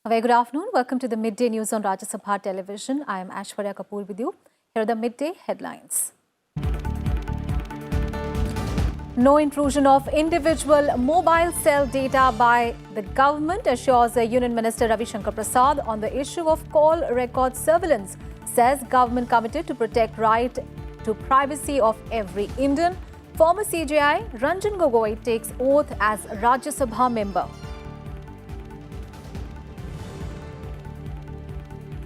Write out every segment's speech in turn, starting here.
A very good afternoon. Welcome to the Midday News on Rajya Sabha Television. I am Aishwarya Kapoor with you. Here are the midday headlines. No intrusion of individual mobile cell data by the government, assures the Union Minister Ravi Shankar Prasad on the issue of call record surveillance. Says government committed to protect right to privacy of every Indian. Former CJI Ranjan Gogoi takes oath as Rajya Sabha member.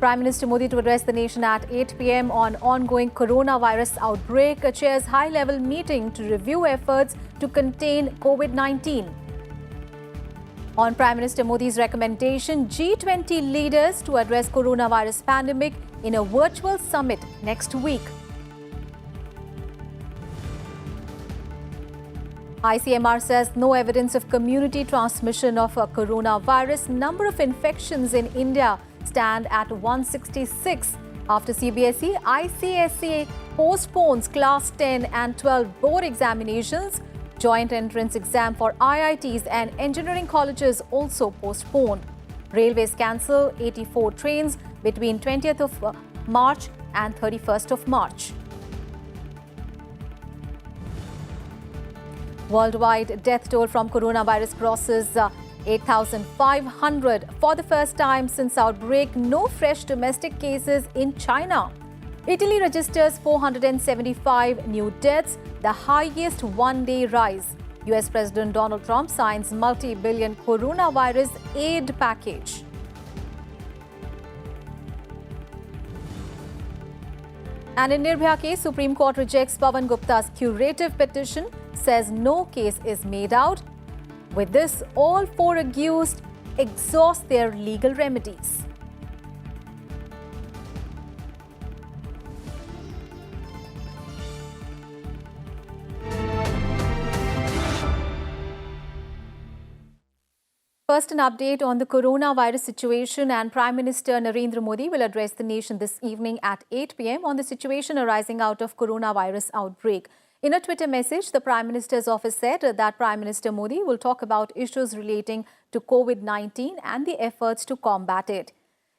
Prime Minister Modi to address the nation at 8 p.m. on ongoing coronavirus outbreak. Chairs high-level meeting to review efforts to contain COVID-19. On Prime Minister Modi's recommendation, G20 leaders to address coronavirus pandemic in a virtual summit next week. ICMR says no evidence of community transmission of coronavirus. Number of infections in India stand at 166 after CBSE, ICSE postpones class 10 and 12 board examinations. Joint entrance exam for IITs and engineering colleges also postponed. Railways cancel 84 trains between 20th of March and 31st of March. Worldwide death toll from coronavirus crosses 8,500 for the first time since outbreak. No fresh domestic cases in China. Italy registers 475 new deaths, the highest one-day rise. US President Donald Trump signs multi-billion coronavirus aid package. And in Nirbhaya case, Supreme Court rejects Pawan Gupta's curative petition, says no case is made out. With this, all four accused exhaust their legal remedies. First, an update on the coronavirus situation, and Prime Minister Narendra Modi will address the nation this evening at 8 p.m. on the situation arising out of coronavirus outbreak. In a Twitter message, the Prime Minister's office said that Prime Minister Modi will talk about issues relating to COVID-19 and the efforts to combat it.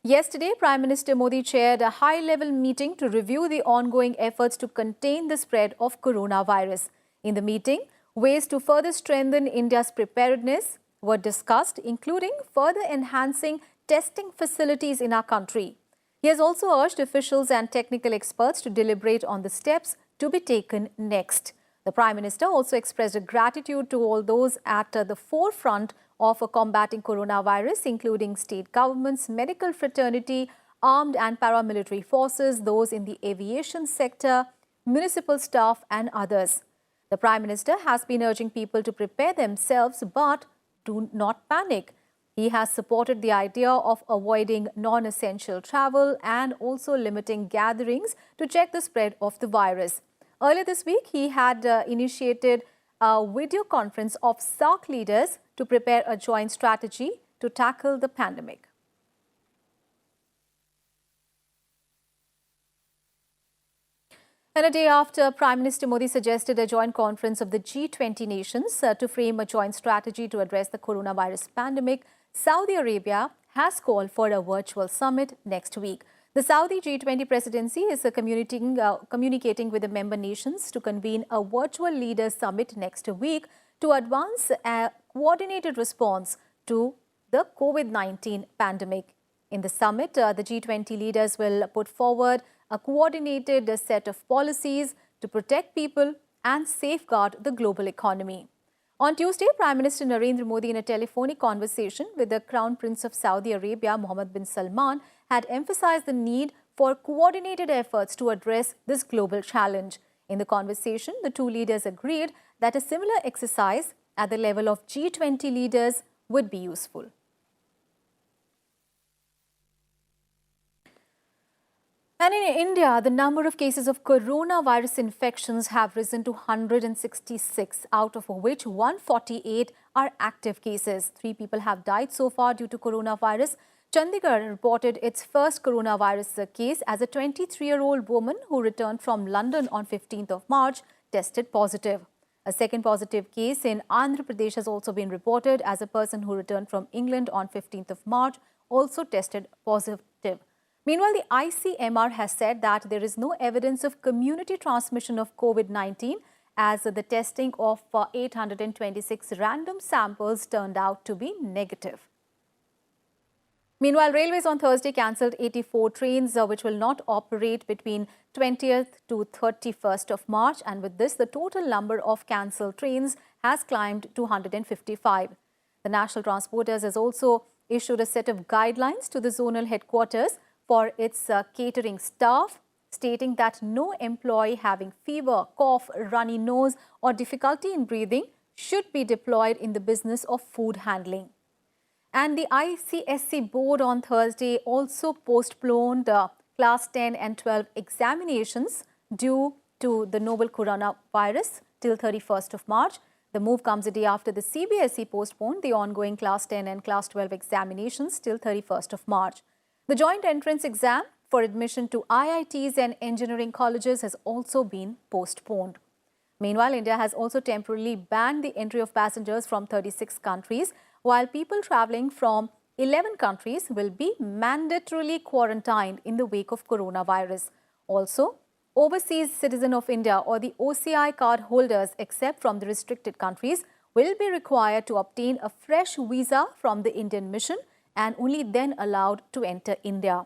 Yesterday, Prime Minister Modi chaired a high-level meeting to review the ongoing efforts to contain the spread of coronavirus. In the meeting, ways to further strengthen India's preparedness were discussed, including further enhancing testing facilities in our country. He has also urged officials and technical experts to deliberate on the steps to be taken next. The Prime Minister also expressed gratitude to all those at the forefront of combating coronavirus, including state governments, medical fraternity, armed and paramilitary forces, those in the aviation sector, municipal staff and others. The Prime Minister has been urging people to prepare themselves but do not panic. He has supported the idea of avoiding non-essential travel and also limiting gatherings to check the spread of the virus. Earlier this week, he had initiated a video conference of SAARC leaders to prepare a joint strategy to tackle the pandemic. And a day after Prime Minister Modi suggested a joint conference of the G20 nations to frame a joint strategy to address the coronavirus pandemic, Saudi Arabia has called for a virtual summit next week. The Saudi G20 presidency is communicating with the member nations to convene a virtual leaders summit next week to advance a coordinated response to the COVID-19 pandemic. In the summit, the G20 leaders will put forward a coordinated set of policies to protect people and safeguard the global economy. On Tuesday, Prime Minister Narendra Modi, in a telephonic conversation with the Crown Prince of Saudi Arabia, Mohammed bin Salman, had emphasized the need for coordinated efforts to address this global challenge. In the conversation, the two leaders agreed that a similar exercise at the level of G20 leaders would be useful. And in India, the number of cases of coronavirus infections have risen to 166, out of which 148 are active cases. 3 people have died so far due to coronavirus. Chandigarh reported its first coronavirus case as a 23-year-old woman who returned from London on 15th of March tested positive. A second positive case in Andhra Pradesh has also been reported as a person who returned from England on 15th of March also tested positive. Meanwhile, the ICMR has said that there is no evidence of community transmission of COVID-19 as the testing of 826 random samples turned out to be negative. Meanwhile, Railways on Thursday cancelled 84 trains which will not operate between 20th to 31st of March, and with this the total number of cancelled trains has climbed to 155. The National Transporters has also issued a set of guidelines to the zonal headquarters for its catering staff, stating that no employee having fever, cough, runny nose or difficulty in breathing should be deployed in the business of food handling. And the ICSE board on Thursday also postponed class 10 and 12 examinations due to the novel coronavirus till 31st of March. The move comes a day after the CBSE postponed the ongoing class 10 and class 12 examinations till 31st of March. The joint entrance exam for admission to IITs and engineering colleges has also been postponed. Meanwhile, India has also temporarily banned the entry of passengers from 36 countries, while people travelling from 11 countries will be mandatorily quarantined in the wake of coronavirus. Also, overseas citizen of India or the OCI card holders, except from the restricted countries, will be required to obtain a fresh visa from the Indian mission and only then allowed to enter India.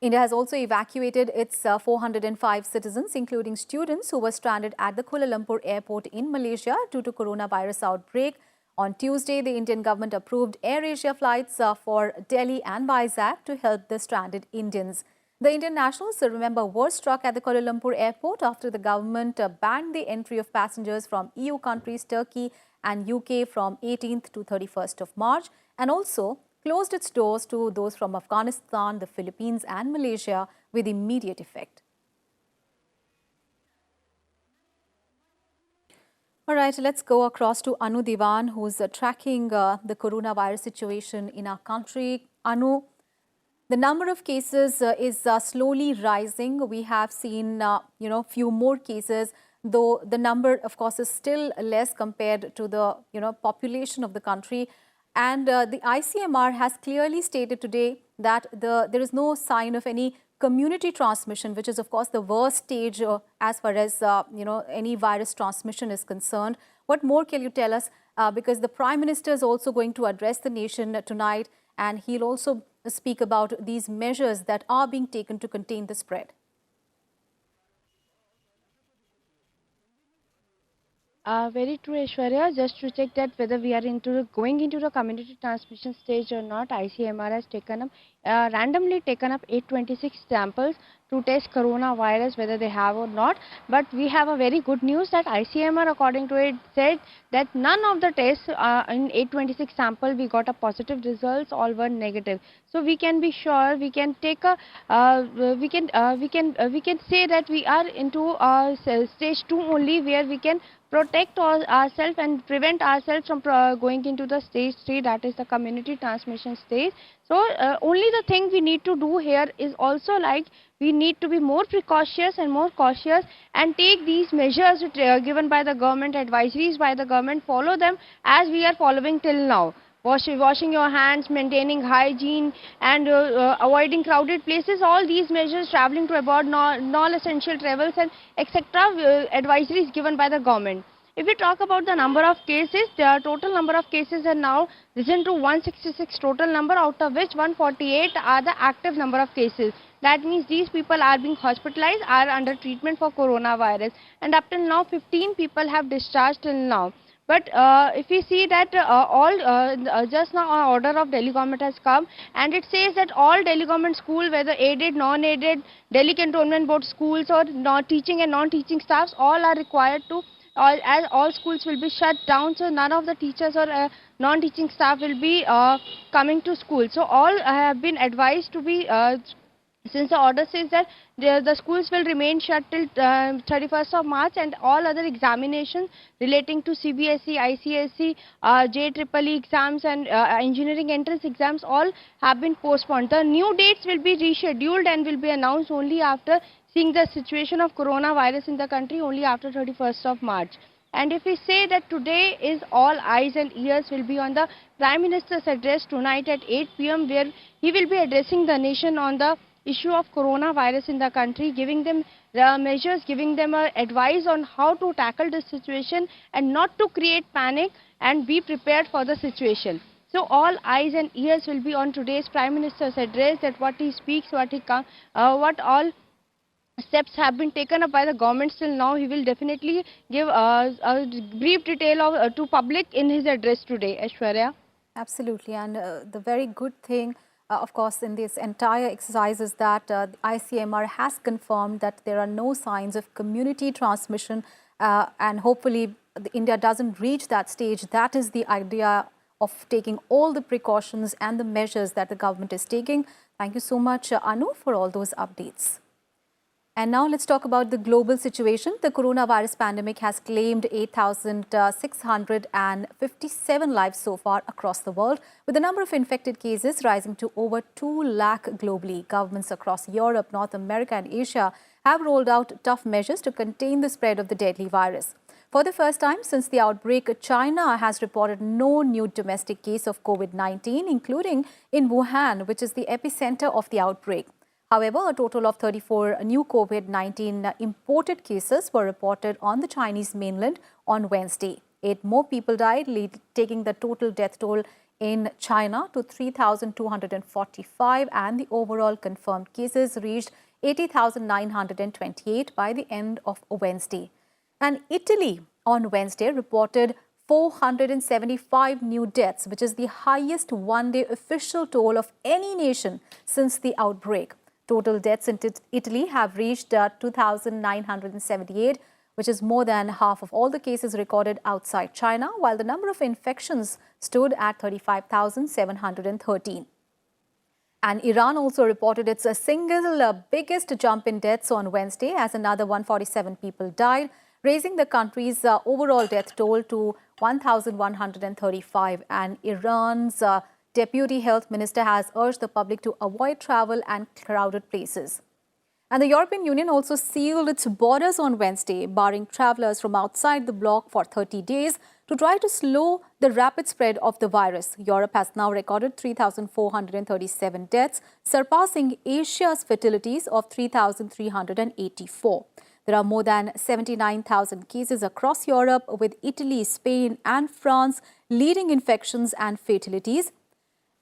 India has also evacuated its 405 citizens, including students who were stranded at the Kuala Lumpur airport in Malaysia due to coronavirus outbreak. On Tuesday, the Indian government approved Air Asia flights for Delhi and Vizag to help the stranded Indians. The Indian nationals, remember, were struck at the Kuala Lumpur airport after the government banned the entry of passengers from EU countries, Turkey and UK from 18th to 31st of March, and also closed its doors to those from Afghanistan, the Philippines and Malaysia with immediate effect. All right, let's go across to Anu Diwan, who's tracking the coronavirus situation in our country. Anu, the number of cases is slowly rising. We have seen, few more cases, though the number, of course, is still less compared to the, population of the country. And the ICMR has clearly stated today that there is no sign of any community transmission, which is, of course, the worst stage as far as, any virus transmission is concerned. What more can you tell us? Because the Prime Minister is also going to address the nation tonight, and he'll also speak about these measures that are being taken to contain the spread. Very true, Aishwarya. Just to check that whether we are going into the community transmission stage or not, ICMR has randomly taken up 826 samples to test coronavirus, whether they have or not. But we have a very good news that ICMR, according to it, said that none of the tests in 826 sample we got a positive results, all were negative. So we can be sure, we can take a we can say that we are into stage 2 only, where we can protect ourselves and prevent ourselves from going into the stage 3, that is the community transmission stage. So only the thing we need to do here is also like we need to be more precautious and more cautious and take these measures given by the government, advisories by the government, follow them as we are following till now. Washing your hands, maintaining hygiene and avoiding crowded places, all these measures, travelling to abroad, non-essential travels and etc. Advisories given by the government. If we talk about the number of cases, the total number of cases are now risen to 166 total number, out of which 148 are the active number of cases. That means these people are being hospitalized, are under treatment for coronavirus, and up till now 15 people have discharged till now. But if we see that just now an order of Delhi government has come, and it says that all Delhi government school, whether aided, non-aided, Delhi Cantonment Board schools or teaching and non-teaching staffs, all are required to, as all schools will be shut down, so none of the teachers or non-teaching staff will be coming to school. So all have been advised to be, since the order says that the schools will remain shut till 31st of March, and all other examinations relating to CBSE, ICSE, JEEE exams and engineering entrance exams all have been postponed. The new dates will be rescheduled and will be announced only after seeing the situation of coronavirus in the country, only after 31st of March. And if we say that today is all eyes and ears will be on the Prime Minister's address tonight at 8 p.m. where he will be addressing the nation on the issue of coronavirus in the country, giving them measures, giving them advice on how to tackle this situation and not to create panic and be prepared for the situation. So all eyes and ears will be on today's Prime Minister's address, that what he speaks, what all steps have been taken up by the government till now. He will definitely give a brief detail of, to public in his address today, Aishwarya. Absolutely, and the very good thing, of course, in this entire exercise is that the ICMR has confirmed that there are no signs of community transmission, and hopefully India doesn't reach that stage. That is the idea of taking all the precautions and the measures that the government is taking. Thank you so much, Anu, for all those updates. And now let's talk about the global situation. The coronavirus pandemic has claimed 8,657 lives so far across the world, with the number of infected cases rising to over 2 lakh globally. Governments across Europe, North America and Asia have rolled out tough measures to contain the spread of the deadly virus. For the first time since the outbreak, China has reported no new domestic case of COVID-19, including in Wuhan, which is the epicenter of the outbreak. However, a total of 34 new COVID-19 imported cases were reported on the Chinese mainland on Wednesday. 8 more people died, taking the total death toll in China to 3,245, and the overall confirmed cases reached 80,928 by the end of Wednesday. And Italy on Wednesday reported 475 new deaths, which is the highest one-day official toll of any nation since the outbreak. Total deaths in Italy have reached 2,978, which is more than half of all the cases recorded outside China, while the number of infections stood at 35,713. And Iran also reported its single biggest jump in deaths on Wednesday, as another 147 people died, raising the country's overall death toll to 1,135. And Iran's Deputy Health Minister has urged the public to avoid travel and crowded places. And the European Union also sealed its borders on Wednesday, barring travelers from outside the bloc for 30 days to try to slow the rapid spread of the virus. Europe has now recorded 3,437 deaths, surpassing Asia's fatalities of 3,384. There are more than 79,000 cases across Europe, with Italy, Spain and France leading infections and fatalities.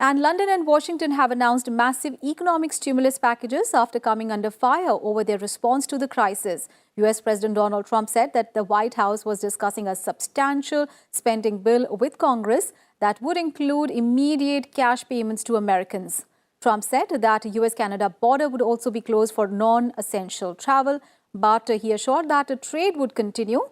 And London and Washington have announced massive economic stimulus packages after coming under fire over their response to the crisis. US President Donald Trump said that the White House was discussing a substantial spending bill with Congress that would include immediate cash payments to Americans. Trump said that US-Canada border would also be closed for non-essential travel, but he assured that trade would continue.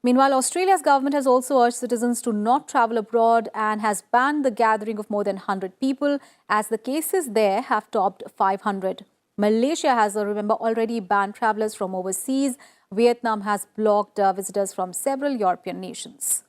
Meanwhile, Australia's government has also urged citizens to not travel abroad and has banned the gathering of more than 100 people, as the cases there have topped 500. Malaysia has, remember, already banned travelers from overseas. Vietnam has blocked visitors from several European nations.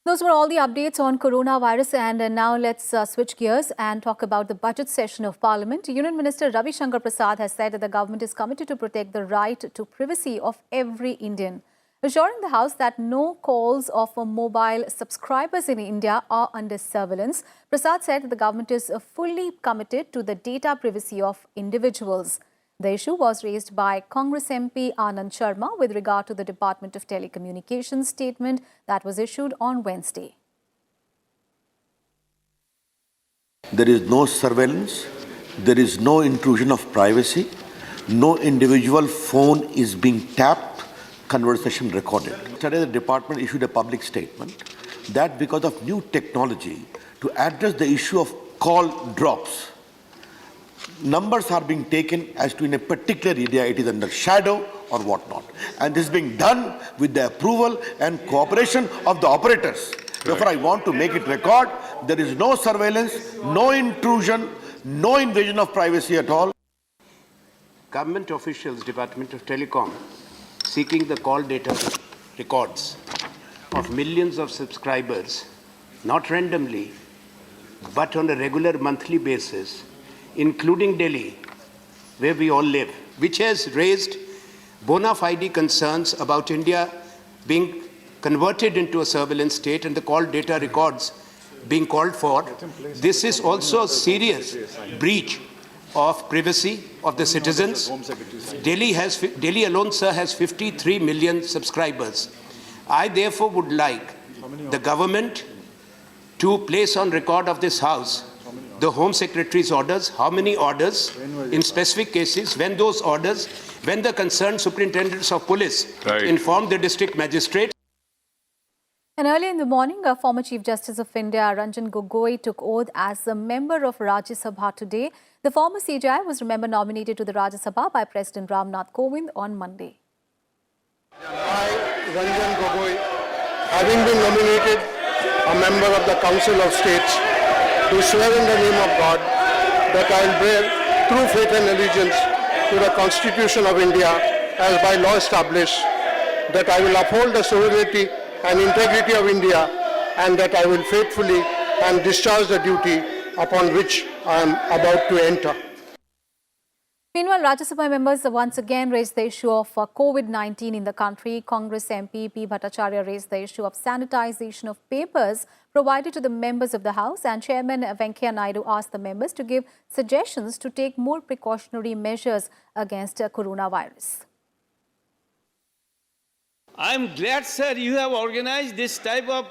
Those were all the updates on coronavirus, and now let's switch gears and talk about the budget session of Parliament. Union Minister Ravi Shankar Prasad has said that the government is committed to protect the right to privacy of every Indian, assuring the House that no calls of mobile subscribers in India are under surveillance. Prasad said that the government is fully committed to the data privacy of individuals. The issue was raised by Congress MP Anand Sharma with regard to the Department of Telecommunications statement that was issued on Wednesday. There is no surveillance, there is no intrusion of privacy, no individual phone is being tapped, conversation recorded. Today the department issued a public statement that because of new technology to address the issue of call drops, numbers are being taken as to in a particular area it is under shadow or whatnot. And this is being done with the approval and cooperation of the operators. Therefore, I want to make it record, there is no surveillance, no intrusion, no invasion of privacy at all. Government officials, Department of Telecom, seeking the call data records of millions of subscribers, not randomly, but on a regular monthly basis, including Delhi, where we all live, which has raised bona fide concerns about India being converted into a surveillance state and the call data records being called for. This is also a serious breach of privacy of the citizens. Delhi alone, sir, has 53 million subscribers. I therefore would like the government to place on record of this House the Home Secretary's orders, how many orders in specific cases, when those orders, when the concerned superintendents of police informed the district magistrate. And early in the morning, former Chief Justice of India, Ranjan Gogoi, took oath as a member of Rajya Sabha today. The former CJI was, remember, nominated to the Rajya Sabha by President Ramnath Kovind on Monday. I, Ranjan Gogoi, having been nominated a member of the Council of States, do swear in the name of God that I will bear true faith and allegiance to the Constitution of India as by law established, that I will uphold the sovereignty and integrity of India, and that I will faithfully and discharge the duty upon which I am about to enter. Meanwhile, Rajya Sabha members once again raised the issue of COVID-19 in the country. Congress MP P. Bhattacharya raised the issue of sanitization of papers provided to the members of the House, and Chairman Venkaiah Naidu asked the members to give suggestions to take more precautionary measures against coronavirus. I am glad, sir, you have organized this type of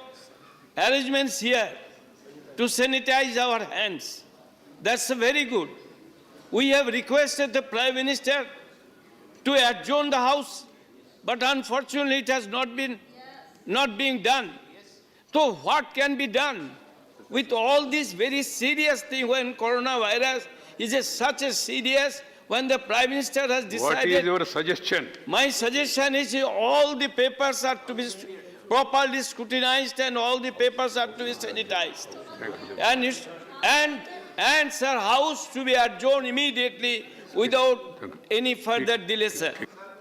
arrangements here to sanitize our hands. That's very good. We have requested the Prime Minister to adjourn the House, but unfortunately it has not being done. So what can be done with all this very serious thing when coronavirus is such a serious, when the Prime Minister has decided? What is your suggestion? My suggestion is all the papers are to be properly scrutinized and all the papers are to be sanitized. And sir, House to be adjourned immediately without any further delay, sir.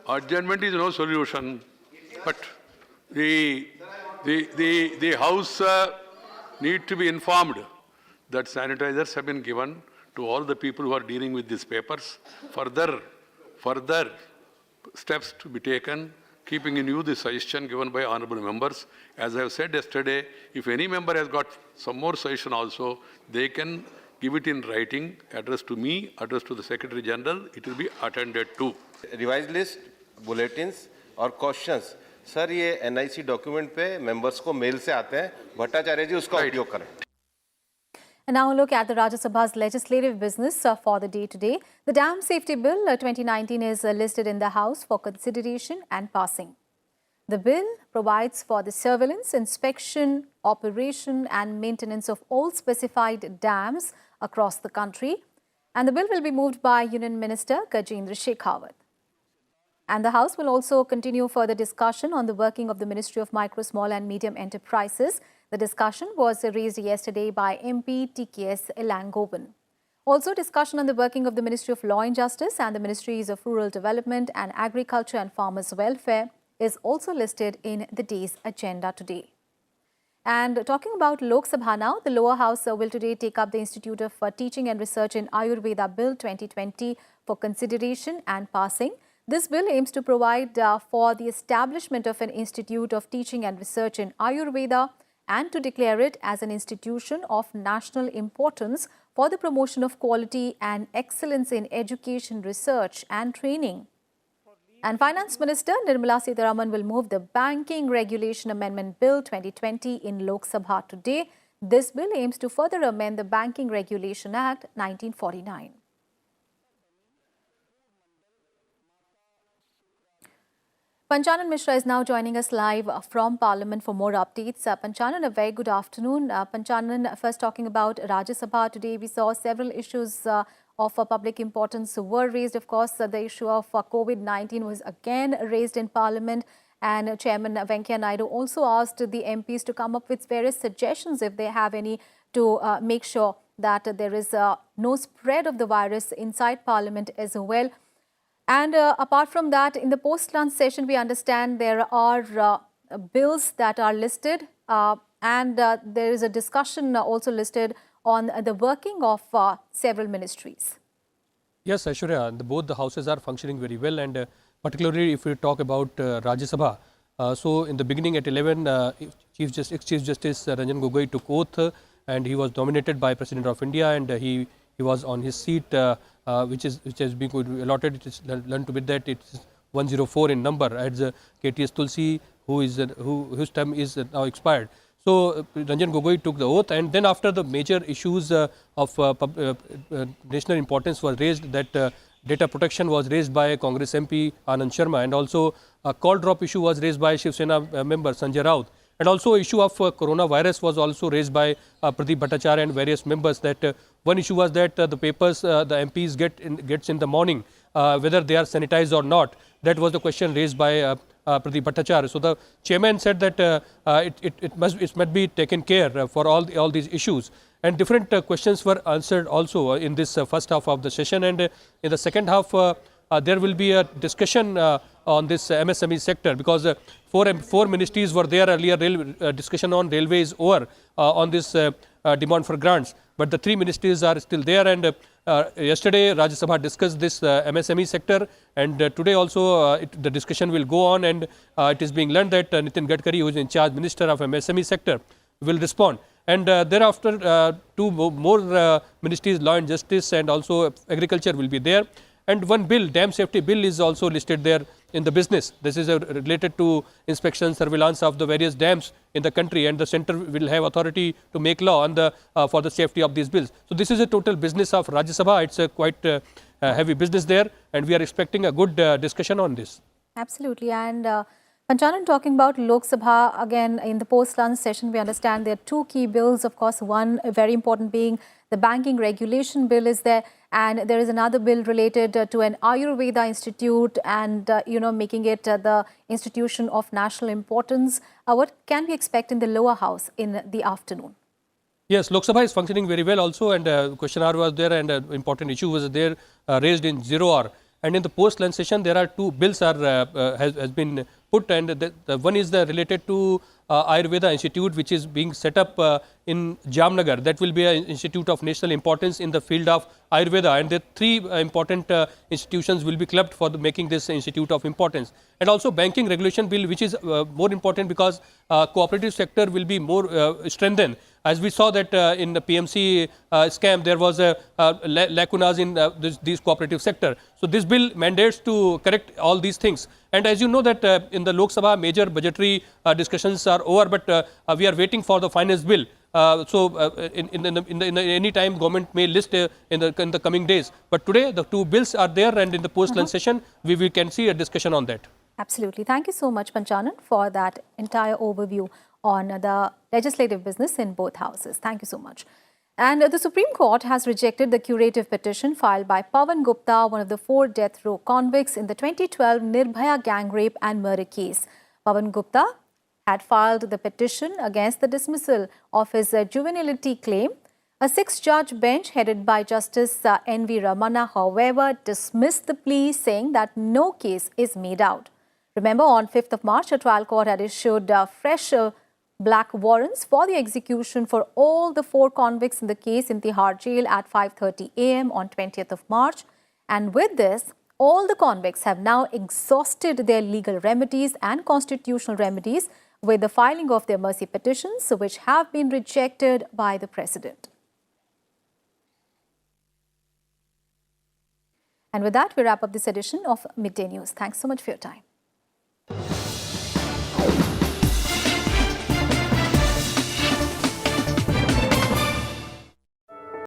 Adjournment is no solution, but the House need to be informed that sanitizers have been given to all the people who are dealing with these papers. Further steps to be taken, keeping in view the suggestion given by honorable members. As I have said yesterday, if any member has got some more suggestion also, they can give it in writing, addressed to me, addressed to the Secretary General. It will be attended to. Revise list, bulletins और questions, sir ये NIC document पे members को mail से आते हैं. भट्टाचार्य जी उसका उपयोग करें. And now a look at the Rajya Sabha's legislative business for the day today. The Dam Safety Bill 2019 is listed in the House for consideration and passing. The bill provides for the surveillance, inspection, operation and maintenance of all specified dams across the country. And the bill will be moved by Union Minister Gajendra Shekhawat. And the House will also continue further discussion on the working of the Ministry of Micro, Small and Medium Enterprises. The discussion was raised yesterday by MP TKS Elangovan. Also, discussion on the working of the Ministry of Law and Justice and the Ministries of Rural Development and Agriculture and Farmers' Welfare is also listed in the day's agenda today. And talking about Lok Sabha now, the lower house will today take up the Institute of Teaching and Research in Ayurveda Bill 2020 for consideration and passing. This bill aims to provide for the establishment of an Institute of Teaching and Research in Ayurveda and to declare it as an institution of national importance for the promotion of quality and excellence in education, research and training. And Finance Minister Nirmala Sitharaman will move the Banking Regulation Amendment Bill 2020 in Lok Sabha today. This bill aims to further amend the Banking Regulation Act 1949. Panchanan Mishra is now joining us live from Parliament for more updates. Panchanan, a very good afternoon. Panchanan, first talking about Rajya Sabha today, we saw several issues of public importance were raised. Of course, the issue of COVID-19 was again raised in Parliament, and Chairman Venkaiah Naidu also asked the MPs to come up with various suggestions, if they have any, to make sure that there is no spread of the virus inside Parliament as well. And apart from that, in the post-lunch session, we understand there are bills that are listed, and there is a discussion also listed on the working of several ministries. Yes, Aishwarya, both the houses are functioning very well, and particularly if we talk about Rajya Sabha. So in the beginning at 11, ex-Chief Justice Ranjan Gogoi took oath, and he was nominated by President of India, and he was on his seat, which has been allotted. It is learned to be that it is 104 in number, as KTS Tulsi, whose term is now expired. So Ranjan Gogoi took the oath, and then after the major issues of national importance was raised, that data protection was raised by Congress MP Anand Sharma, and also a call drop issue was raised by Shiv Sena member Sanjay Raut, and also issue of coronavirus was also raised by Pradeep Bhattacharya and various members. That one issue was that the papers the MPs gets in the morning, whether they are sanitized or not. That was the question raised by Pradeep Bhattacharya. So the chairman said that it must be taken care for all these issues, and different questions were answered also in this first half of the session. And in the second half, there will be a discussion on this MSME sector, because four ministries were there earlier. Discussion on railway is over on this demand for grants, but the three ministries are still there. And yesterday Rajya Sabha discussed this MSME sector, and today also the discussion will go on, and it is being learned that Nitin Gadkari, who is in charge minister of MSME sector, will respond. And thereafter two more ministries, Law and Justice and also Agriculture, will be there. And one bill, dam safety bill, is also listed there in the business. This is related to inspection, surveillance of the various dams in the country, and the centre will have authority to make law on the for the safety of these bills. So this is a total business of Rajya Sabha. It's a quite heavy business there, and we are expecting a good discussion on this. Absolutely. And Panchanan, talking about Lok Sabha, again in the post-lunch session, we understand there are two key bills. Of course, one very important being the banking regulation bill is there, and there is another bill related to an Ayurveda institute, and making it the institution of national importance. What can we expect in the lower house in the afternoon? Yes, Lok Sabha is functioning very well also, and question hour was there, and important issue was there raised in 0 hour. And in the post-lunch session, there are two bills has been put, and the one is related to Ayurveda Institute, which is being set up in Jamnagar. That will be an institute of national importance in the field of Ayurveda, and the three important institutions will be clubbed for making this institute of importance. And also banking regulation bill, which is more important because cooperative sector will be more strengthened. As we saw that in the PMC scam, there was lacunas in these cooperative sector. So this bill mandates to correct all these things. And as you know that in the Lok Sabha, major budgetary discussions are over, but we are waiting for the finance bill. In any time, government may list in the coming days. But today, the two bills are there, and in the post-lunch session, we can see a discussion on that. Absolutely. Thank you so much, Panchanan, for that entire overview on the legislative business in both houses. Thank you so much. And the Supreme Court has rejected the curative petition filed by Pawan Gupta, one of the 4 death row convicts in the 2012 Nirbhaya gang rape and murder case. Pawan Gupta had filed the petition against the dismissal of his juvenility claim. A 6-judge bench headed by Justice N.V. Ramana, however, dismissed the plea, saying that no case is made out. Remember, on 5th of March, a trial court had issued fresh black warrants for the execution for all the 4 convicts in the case in Tihar jail at 5:30 a.m. on 20th of March. And with this, all the convicts have now exhausted their legal remedies and constitutional remedies with the filing of their mercy petitions, which have been rejected by the President. And with that, we wrap up this edition of Midday News. Thanks so much for your time.